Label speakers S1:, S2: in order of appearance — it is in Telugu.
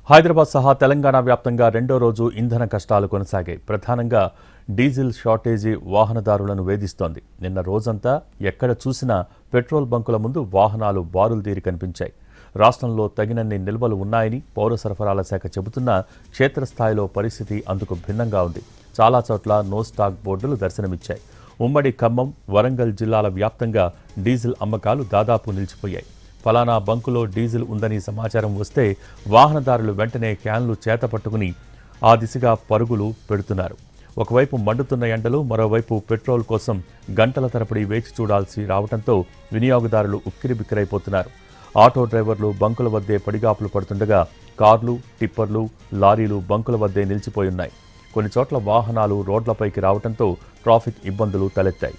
S1: హైదరాబాద్ సహా తెలంగాణ వ్యాప్తంగా రెండో రోజు ఇంధన కష్టాలు కొనసాగాయి. ప్రధానంగా డీజిల్ షార్టేజీ వాహనదారులను వేధిస్తోంది. నిన్న రోజంతా ఎక్కడ చూసినా పెట్రోల్ బంకుల ముందు వాహనాలు బారులు తీరి కనిపించాయి. రాష్ట్రంలో తగినన్ని నిల్వలు ఉన్నాయని పౌర సరఫరాల శాఖ చెబుతున్నా క్షేత్రస్థాయిలో పరిస్థితి అందుకు భిన్నంగా ఉంది. చాలా చోట్ల నో స్టాక్ బోర్డులు దర్శనమిచ్చాయి. ఉమ్మడి ఖమ్మం, వరంగల్ జిల్లాల వ్యాప్తంగా డీజిల్ అమ్మకాలు దాదాపు నిలిచిపోయాయి. ఫలానా బంకులో డీజిల్ ఉందని సమాచారం వస్తే వాహనదారులు వెంటనే క్యాన్లు చేతపట్టుకుని ఆ దిశగా పరుగులు పెడుతున్నారు. ఒకవైపు మండుతున్న ఎండలు, మరోవైపు పెట్రోల్ కోసం గంటల తరబడి వేచి చూడాల్సి రావడంతో వినియోగదారులు ఉక్కిరిబిక్కిరైపోతున్నారు. ఆటో డ్రైవర్లు బంకుల వద్దే పడిగాపులు పడుతుండగా కార్లు, టిప్పర్లు, లారీలు బంకుల వద్దే నిలిచిపోయున్నాయి. కొన్ని చోట్ల వాహనాలు రోడ్లపైకి రావడంతో ట్రాఫిక్ ఇబ్బందులు తలెత్తాయి.